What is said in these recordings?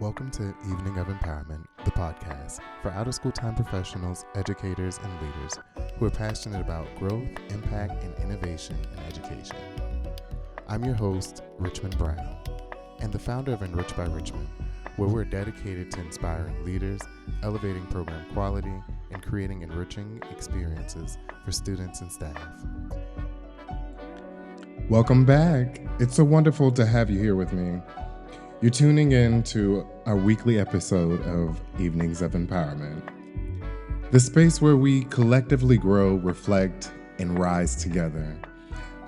Welcome to Evening of Empowerment, the podcast for out of school time professionals, educators, and leaders who are passionate about growth, impact, and innovation in education. I'm your host, Richmond Brown, and the founder of Enrich by Richmond, where we're dedicated to inspiring leaders, elevating program quality, and creating enriching experiences for students and staff. Welcome back. It's so wonderful to have you here with me. You're tuning in to our weekly episode of Evenings of Empowerment, the space where we collectively grow, reflect, and rise together.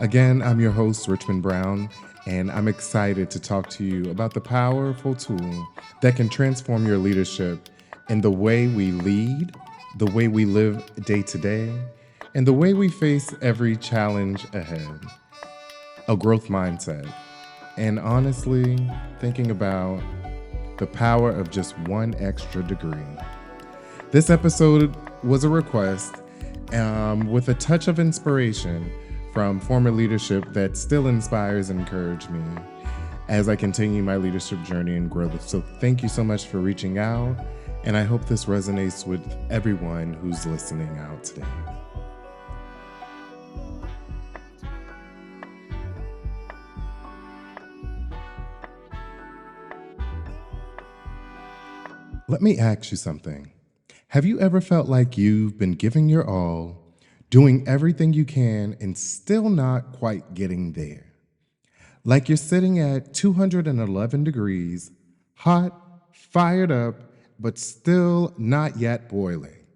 Again, I'm your host, Richmond Brown, and I'm excited to talk to you about the powerful tool that can transform your leadership in the way we lead, the way we live day to day, and the way we face every challenge ahead. A growth mindset. And honestly, thinking about the power of just one extra degree. This episode was a request with a touch of inspiration from former leadership that still inspires and encourages me as I continue my leadership journey and growth. So thank you so much for reaching out, and I hope this resonates with everyone who's listening out today. Let me ask you something. Have you ever felt like you've been giving your all, doing everything you can, and still not quite getting there? Like you're sitting at 211 degrees, hot, fired up, but still not yet boiling.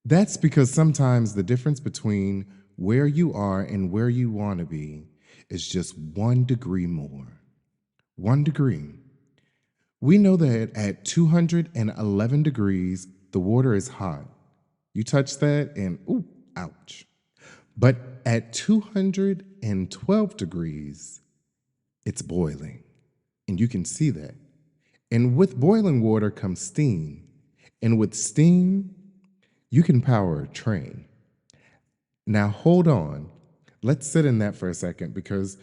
That's because sometimes the difference between where you are and where you want to be is just 1 degree more. 1 degree. We know that at 211 degrees, the water is hot. You touch that and, ooh, ouch. But at 212 degrees, it's boiling. And you can see that. And with boiling water comes steam. And with steam, you can power a train. Now, hold on. Let's sit in that for a second because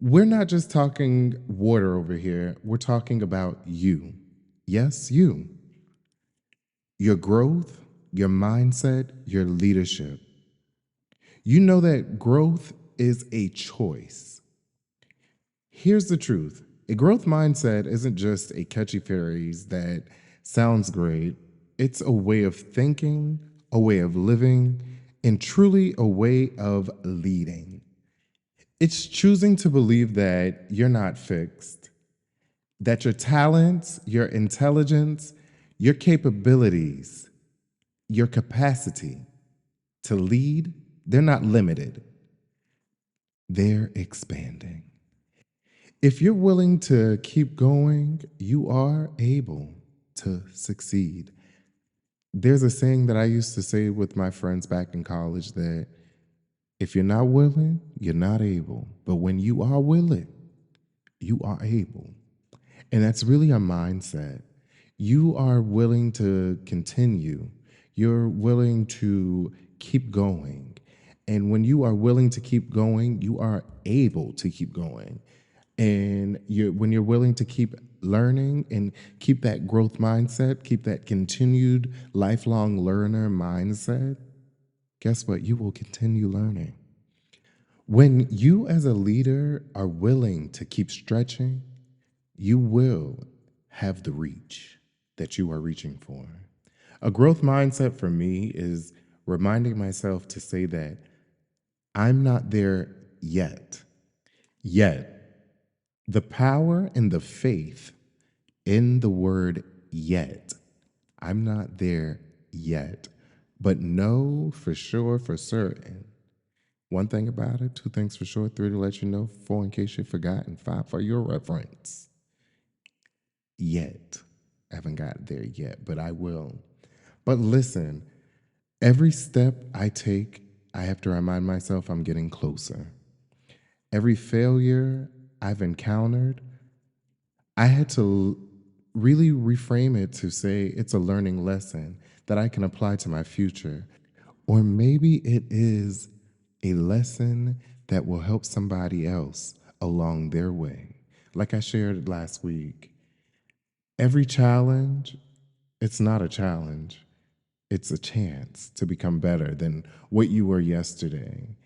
we're not just talking water over here. We're talking about you. Yes, you. Your growth, your mindset, your leadership. You know that growth is a choice. Here's the truth. A growth mindset isn't just a catchy phrase that sounds great. It's a way of thinking, a way of living, and truly a way of leading. It's choosing to believe that you're not fixed, that your talents, your intelligence, your capabilities, your capacity to lead, they're not limited. They're expanding. If you're willing to keep going, you are able to succeed. There's a saying that I used to say with my friends back in college that if you're not willing, you're not able. But when you are willing, you are able. And that's really a mindset. You are willing to continue. You're willing to keep going. And when you are willing to keep going, you are able to keep going. And when you're willing to keep learning and keep that growth mindset, keep that continued lifelong learner mindset, guess what? You will continue learning. When you as a leader are willing to keep stretching, you will have the reach that you are reaching for. A growth mindset for me is reminding myself to say that I'm not there yet. Yet, the power and the faith in the word yet. I'm not there yet, but know for sure, for certain. 1 thing about it, 2 things for sure, 3 to let you know, 4 in case you forgot, and 5 for your reference. Yet. I haven't got there yet, but I will. But listen, every step I take, I have to remind myself I'm getting closer. Every failure I've encountered, I had to really reframe it to say it's a learning lesson that I can apply to my future. Or maybe it is a lesson that will help somebody else along their way. Like I shared last week, Every challenge, it's not a challenge, it's a chance to become better than what you were yesterday.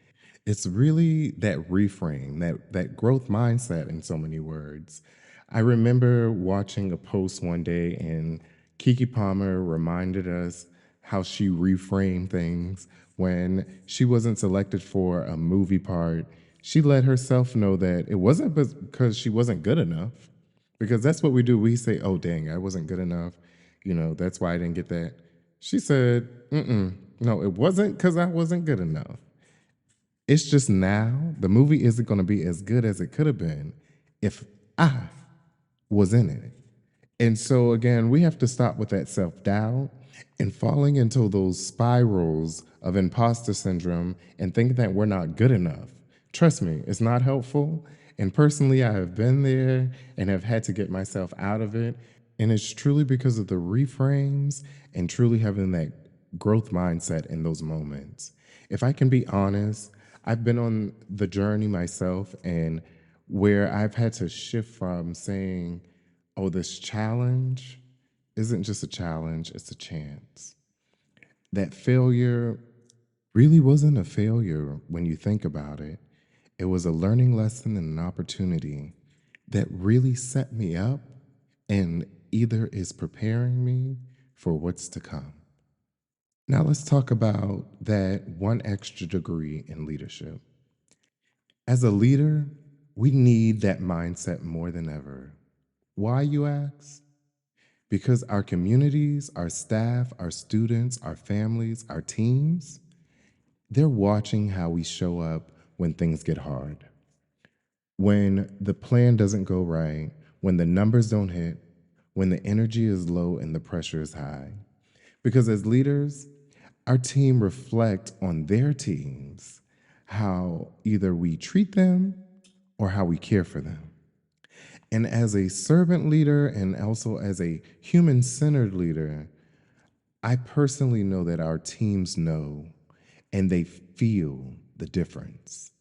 It's really that reframe, that growth mindset in so many words. I remember watching a post one day and Kiki Palmer reminded us how she reframed things when she wasn't selected for a movie part. She let herself know that it wasn't because she wasn't good enough, because that's what we do. We say, "Oh, dang, I wasn't good enough. That's why I didn't get that." She said, no, it wasn't because I wasn't good enough. It's just now the movie isn't going to be as good as it could have been if I was in it. And so, again, we have to stop with that self doubt and falling into those spirals of imposter syndrome and thinking that we're not good enough. Trust me, it's not helpful. And personally, I have been there and have had to get myself out of it. And it's truly because of the reframes and truly having that growth mindset in those moments. If I can be honest, I've been on the journey myself and where I've had to shift from saying, oh, this challenge isn't just a challenge, it's a chance. That failure really wasn't a failure when you think about it. It was a learning lesson and an opportunity that really set me up and either is preparing me for what's to come. Now, let's talk about that one extra degree in leadership. As a leader, we need that mindset more than ever. Why, you ask? Because our communities, our staff, our students, our families, our teams, they're watching how we show up when things get hard. When the plan doesn't go right, when the numbers don't hit, when the energy is low and the pressure is high. Because as leaders, our team reflect on their teams, how either we treat them or how we care for them. And as a servant leader and also as a human centered leader, I personally know that our teams know and they feel the difference.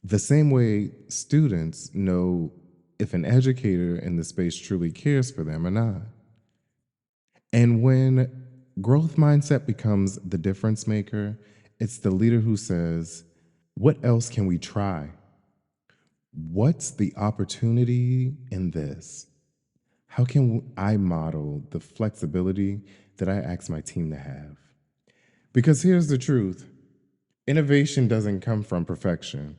The same way students know if an educator in the space truly cares for them or not. And when growth mindset becomes the difference maker, it's the leader who says, what else can we try? What's the opportunity in this? How can I model the flexibility that I ask my team to have? Because here's the truth, innovation doesn't come from perfection,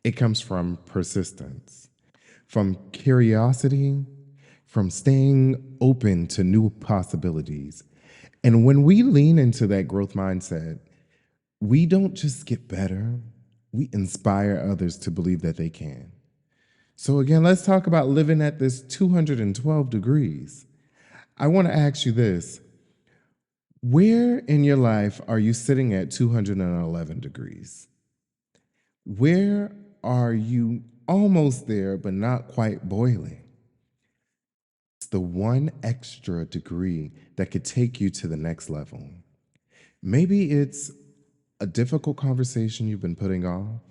it comes from persistence, from curiosity, from staying open to new possibilities. And when we lean into that growth mindset, we don't just get better, we inspire others to believe that they can. So, again, let's talk about living at this 212 degrees. I want to ask you this. Where in your life are you sitting at 211 degrees? Where are you almost there, but not quite boiling? It's the one extra degree that could take you to the next level. Maybe it's a difficult conversation you've been putting off,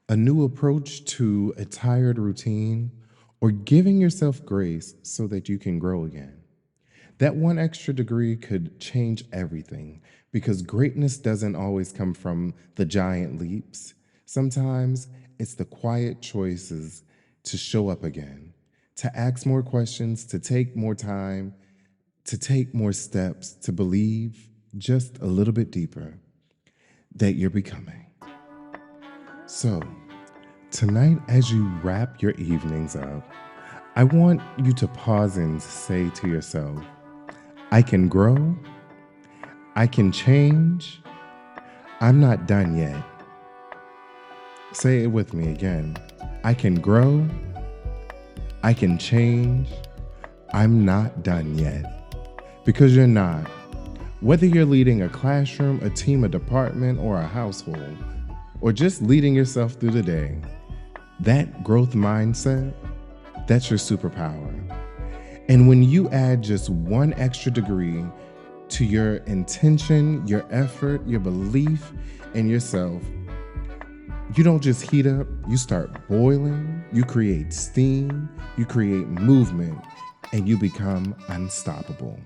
a new approach to a tired routine, or giving yourself grace so that you can grow again. That one extra degree could change everything because greatness doesn't always come from the giant leaps. Sometimes it's the quiet choices to show up again, to ask more questions, to take more time, to take more steps, to believe just a little bit deeper that you're becoming. So, tonight, as you wrap your evenings up, I want you to pause and say to yourself, I can grow, I can change, I'm not done yet. Say it with me again. I can grow, I can change, I'm not done yet. Because you're not. Whether you're leading a classroom, a team, a department, or a household, or just leading yourself through the day, that growth mindset, that's your superpower. And when you add just one extra degree to your intention, your effort, your belief in yourself, you don't just heat up, you start boiling, you create steam, you create movement, and you become unstoppable.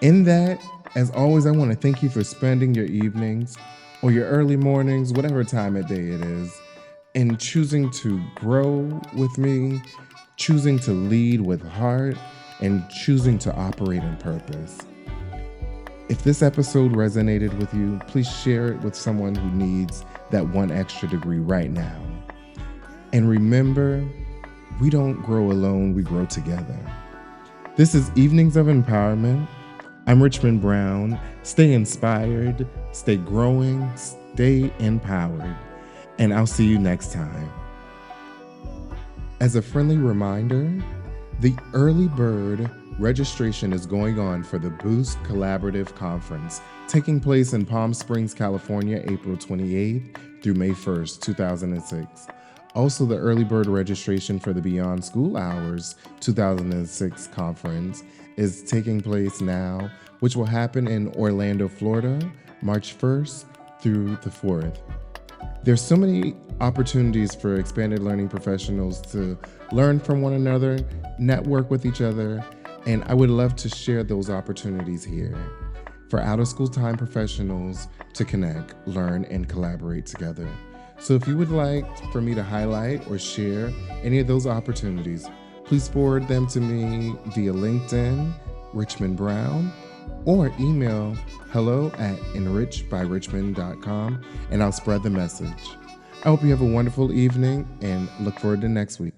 In that, as always, I want to thank you for spending your evenings or your early mornings, whatever time of day it is, and choosing to grow with me, choosing to lead with heart, and choosing to operate in purpose. If this episode resonated with you, please share it with someone who needs that one extra degree right now. And remember, we don't grow alone, we grow together. This is Evenings of Empowerment. I'm Richmond Brown. Stay inspired, stay growing, stay empowered, and I'll see you next time. As a friendly reminder, the early bird registration is going on for the Boost Collaborative Conference, taking place in Palm Springs, California, April 28th through May 1st, 2006. Also, the early bird registration for the Beyond School Hours 2006 conference is taking place now, which will happen in Orlando, Florida, March 1st through the 4th. There's so many opportunities for expanded learning professionals to learn from one another, network with each other, and I would love to share those opportunities here for out-of-school time professionals to connect, learn, and collaborate together. So if you would like for me to highlight or share any of those opportunities, please forward them to me via LinkedIn, Richmond Brown, or email hello@enrichbyrichmond.com, and I'll spread the message. I hope you have a wonderful evening and look forward to next week.